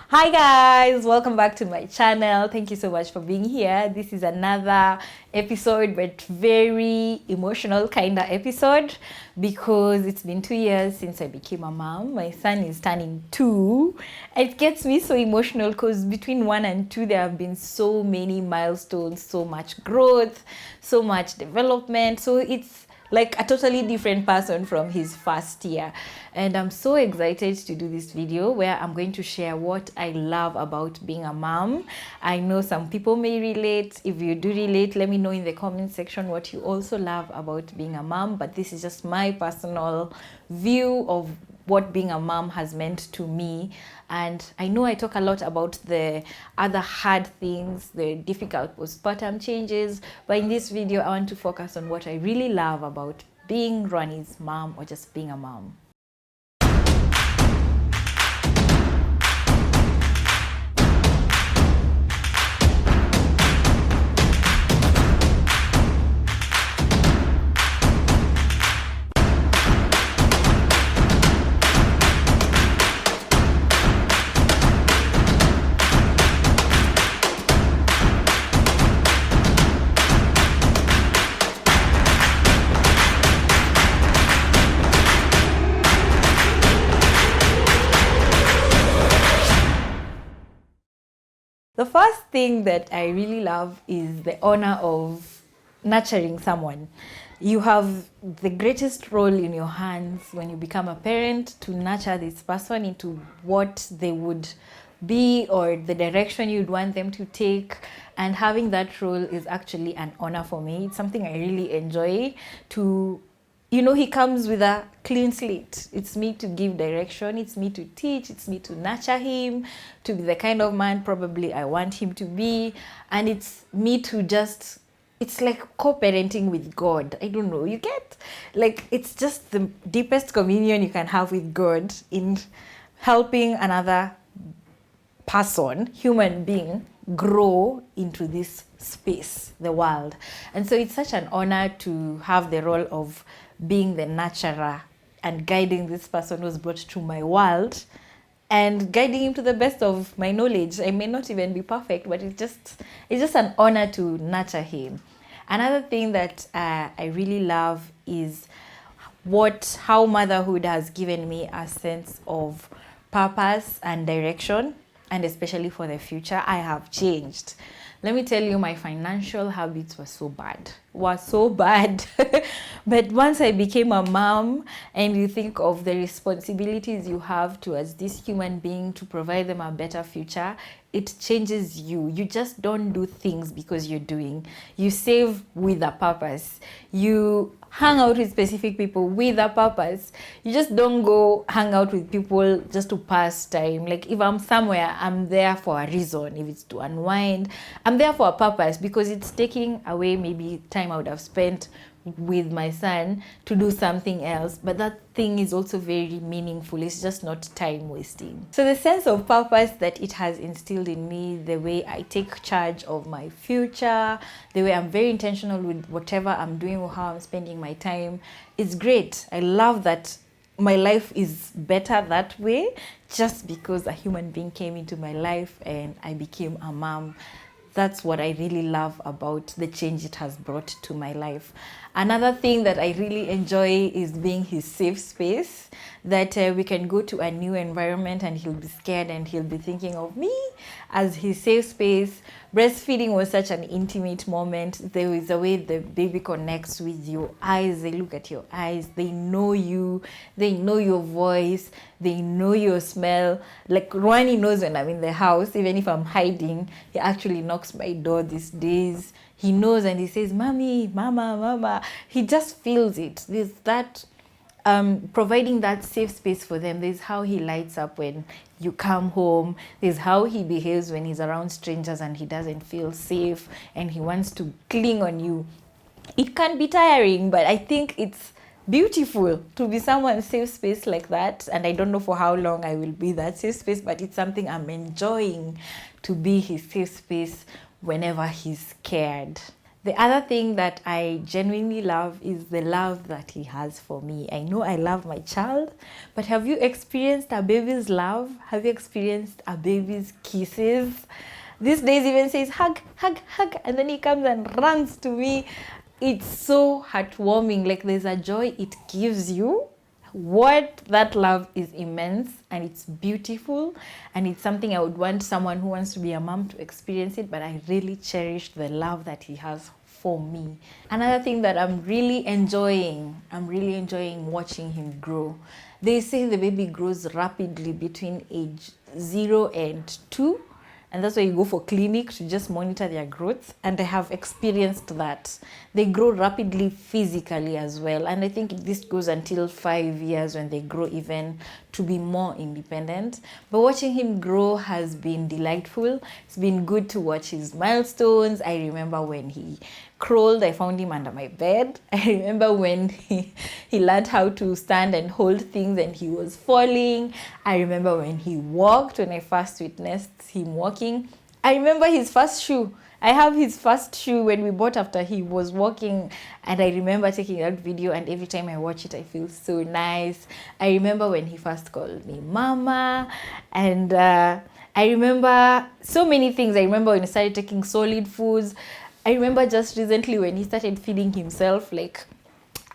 Hi guys, welcome back to my channel. Thank you so much for being here. This is another episode, but very emotional kind of episode because it's been 2 years since I became a mom. My son is turning 2. It gets me so emotional because between 1 and 2 there have been so many milestones, so much growth, so much development. So it's like a totally different person from his first year, and I'm so excited to do this video where I'm going to share what I love about being a mom. I know some people may relate. If you do relate, let me know in the comment section what you also love about being a mom, but this is just my personal view of what being a mom has meant to me. And I know I talk a lot about the other hard things, the difficult postpartum changes, but in this video I want to focus on what I really love about being Ronnie's mom or just being a mom. The first thing that I really love is the honor of nurturing someone. You have the greatest role in your hands when you become a parent to nurture this person into what they would be or the direction you'd want them to take. And having that role is actually an honor for me. It's something I really enjoy to, he comes with a clean slate. It's me to give direction, it's me to teach, it's me to nurture him to be the kind of man probably I want him to be. And it's me to just, it's like co-parenting with God. I don't know, you get? Like, it's just the deepest communion you can have with God in helping another person, human being, grow into this space, the world. And so it's such an honor to have the role of being the nurturer and guiding this person who's brought to my world and guiding him to the best of my knowledge. I may not even be perfect, but it's just an honor to nurture him. Another thing that I really love is how motherhood has given me a sense of purpose and direction, and especially for the future. I have changed. Let me tell you, my financial habits were so bad. But once I became a mom and you think of the responsibilities you have towards this human being to provide them a better future, it changes you. You just don't do things because you're doing. You save with a purpose. You hang out with specific people with a purpose. You just don't go hang out with people just to pass time. Like, if I'm somewhere, I'm there for a reason. If it's to unwind, I'm there for a purpose, because it's taking away maybe time I would have spent with my son to do something else, but that thing is also very meaningful. It's just not time wasting. So the sense of purpose that it has instilled in me, the way I take charge of my future, the way I'm very intentional with whatever I'm doing or how I'm spending my time, is great. I love that my life is better that way, just because a human being came into my life and I became a mom. That's what I really love about the change it has brought to my life. Another thing that I really enjoy is being his safe space, that we can go to a new environment and he'll be scared and he'll be thinking of me as his safe space. Breastfeeding was such an intimate moment. There is a way the baby connects with your eyes. They look at your eyes. They know you. They know your voice. They know your smell. Like, Ronnie knows when I'm in the house. Even if I'm hiding, he actually knocks my door these days. He knows and he says, "Mommy, mama, mama." He just feels it. There's that providing that safe space for them. There's how he lights up when you come home. There's how he behaves when he's around strangers and he doesn't feel safe and he wants to cling on you. It can be tiring, but I think it's beautiful to be someone's safe space like that. And I don't know for how long I will be that safe space, but it's something I'm enjoying, to be his safe space whenever he's scared. The other thing that I genuinely love is the love that he has for me. I know I love my child, but have you experienced a baby's love? Have you experienced a baby's kisses? These days even says hug, hug, hug, and then he comes and runs to me. It's so heartwarming. Like there's a joy it gives you. What that love is immense, and it's beautiful, and it's something I would want someone who wants to be a mom to experience it. But I really cherish the love that he has for me. Another thing that I'm really enjoying watching him grow. They say the baby grows rapidly between age 0 and 2, and that's why you go for clinic to just monitor their growth. And I have experienced that they grow rapidly physically as well, and I think this goes until 5 years when they grow even to be more independent. But watching him grow has been delightful. It's been good to watch his milestones. I remember when he crawled, I found him under my bed. I remember when he learned how to stand and hold things and he was falling. I remember when he walked, when I first witnessed him walking. I remember his first shoe. I have his first shoe when we bought after he was walking, and I remember taking that video, and every time I watch it I feel so nice. I remember when he first called me mama, and I remember so many things. I remember when he started taking solid foods. I remember just recently when he started feeding himself, like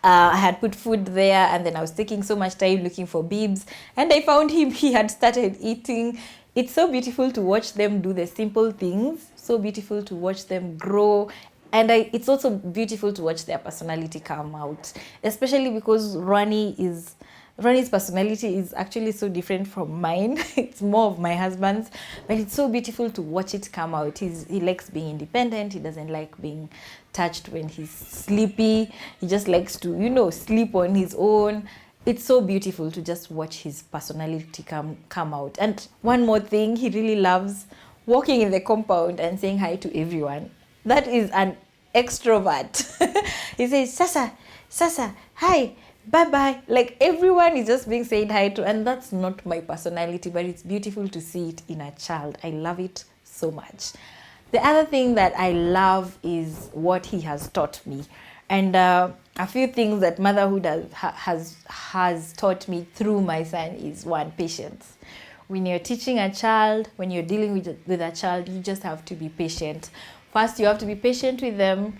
I had put food there, and then I was taking so much time looking for bibs, and I found him, he had started eating. It's so beautiful to watch them do the simple things, so beautiful to watch them grow. And it's also beautiful to watch their personality come out, especially because Ronnie's personality is actually so different from mine. It's more of my husband's, but it's so beautiful to watch it come out. He likes being independent. He doesn't like being touched when he's sleepy. He just likes to, sleep on his own. It's so beautiful to just watch his personality come out. And one more thing, he really loves walking in the compound and saying hi to everyone. That is an extrovert. He says, Sasa, hi, bye-bye. Like everyone is just being said hi to, and that's not my personality, but it's beautiful to see it in a child. I love it so much. The other thing that I love is what he has taught me. And a few things that motherhood has taught me through my son is, one, patience. When you're teaching a child, when you're dealing with a child, you just have to be patient. First, you have to be patient with them,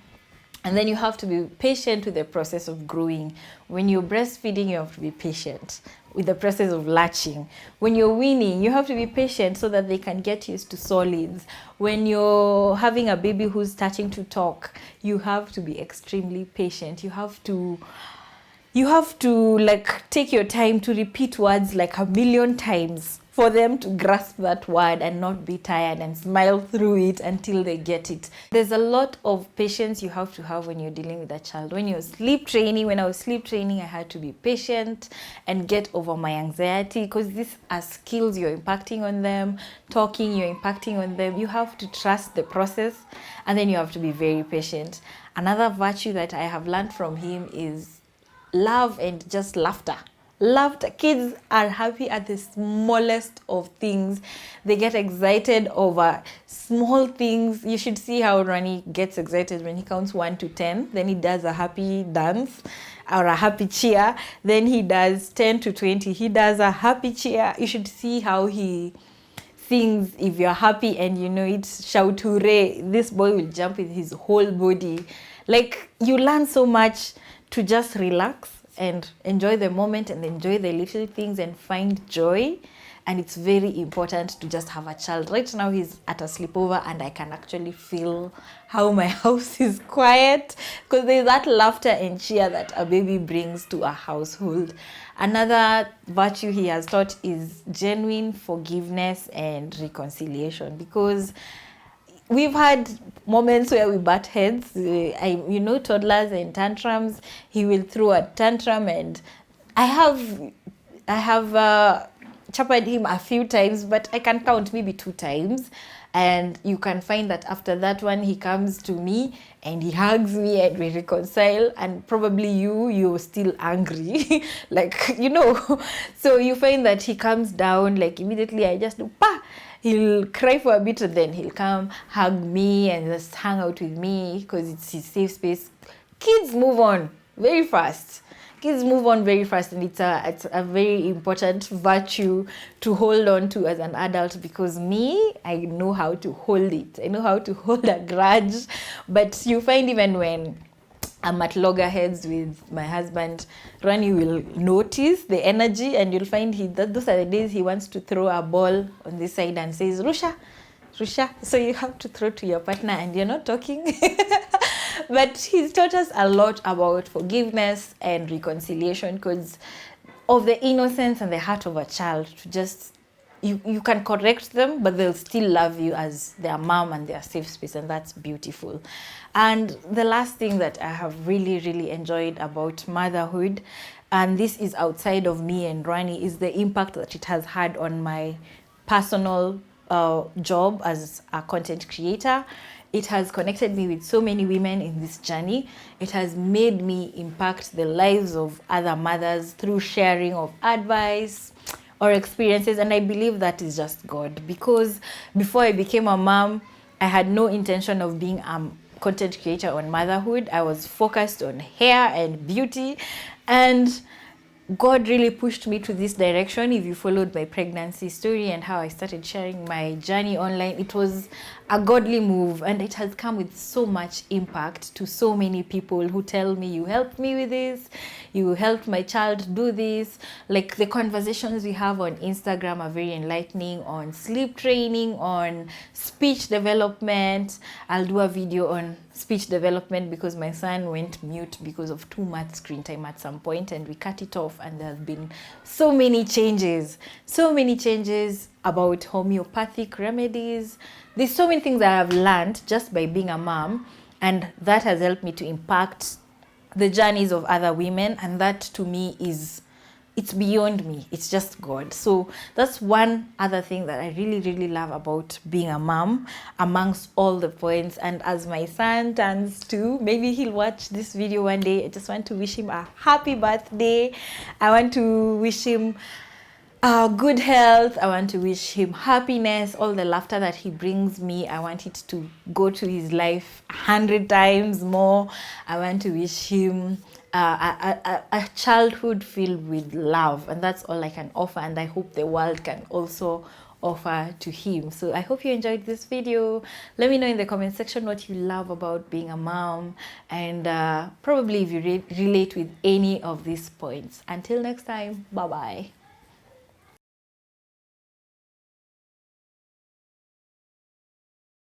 and then you have to be patient with the process of growing. When you're breastfeeding, you have to be patient with the process of latching. When you're weaning, you have to be patient so that they can get used to solids. When you're having a baby who's starting to talk, you have to be extremely patient. You have to like take your time to repeat words like 1,000,000 times for them to grasp that word and not be tired and smile through it until they get it. There's a lot of patience you have to have when you're dealing with a child. When I was sleep training, I had to be patient and get over my anxiety, because these are skills you're impacting on them. Talking, you're impacting on them. You have to trust the process, and then you have to be very patient. Another virtue that I have learned from him is love and just laughter. Kids are happy at the smallest of things. They get excited over small things. You should see how Ronnie gets excited when he counts 1 to 10. Then he does a happy dance or a happy cheer. Then he does 10 to 20. He does a happy cheer. You should see how he sings. If you're happy and you know it, shout hooray. This boy will jump with his whole body. Like, you learn so much to just relax and enjoy the moment and enjoy the little things and find joy. And it's very important to just have a child. Right now he's at a sleepover, and I can actually feel how my house is quiet, because there's that laughter and cheer that a baby brings to a household. Another virtue he has taught is genuine forgiveness and reconciliation, because we've had moments where we butt heads. Toddlers and tantrums. He will throw a tantrum, and I have chappered him a few times, but I can count maybe 2 times. And you can find that after that one, he comes to me and he hugs me and we reconcile. And probably you're still angry, like, So you find that he comes down, like immediately I just do, pa! He'll cry for a bit and then he'll come hug me and just hang out with me because it's his safe space. Kids move on very fast. And it's a very important virtue to hold on to as an adult, because I know how to hold it. I know how to hold a grudge. But you find even when I'm at loggerheads with my husband, Rani will notice the energy, and you'll find those are the days he wants to throw a ball on this side and says, Rusha. So you have to throw to your partner and you're not talking. But he's taught us a lot about forgiveness and reconciliation because of the innocence and the heart of a child. To just, you can correct them, but they'll still love you as their mom and their safe space, and that's beautiful. And the last thing that I have really, really enjoyed about motherhood, and this is outside of me and Rani, is the impact that it has had on my personal job as a content creator. It has connected me with so many women in this journey. It has made me impact the lives of other mothers through sharing of advice or experiences. And I believe that is just God, because before I became a mom, I had no intention of being a content creator on motherhood. I was focused on hair and beauty, and God really pushed me to this direction. If you followed my pregnancy story and how I started sharing my journey online, it was a godly move, and it has come with so much impact to so many people who tell me, you helped me with this, you helped my child do this. Like the conversations we have on Instagram are very enlightening, on sleep training, on speech development. I'll do a video on speech development because my son went mute because of too much screen time at some point, and we cut it off, and there have been so many changes about homeopathic remedies. There's so many things I have learned just by being a mom, and that has helped me to impact the journeys of other women, and that to me it's beyond me. It's just God. So that's one other thing that I really, really love about being a mom, amongst all the points. And as my son turns 2, maybe he'll watch this video one day, I just want to wish him a happy birthday. I want to wish him good health. I want to wish him happiness, all the laughter that he brings me. I want it to go to his life 100 times more. I want to wish him a childhood filled with love, and that's all I can offer, and I hope the world can also offer to him. So I hope you enjoyed this video. Let me know in the comment section what you love about being a mom, and probably if you relate with any of these points. Until next time, bye bye.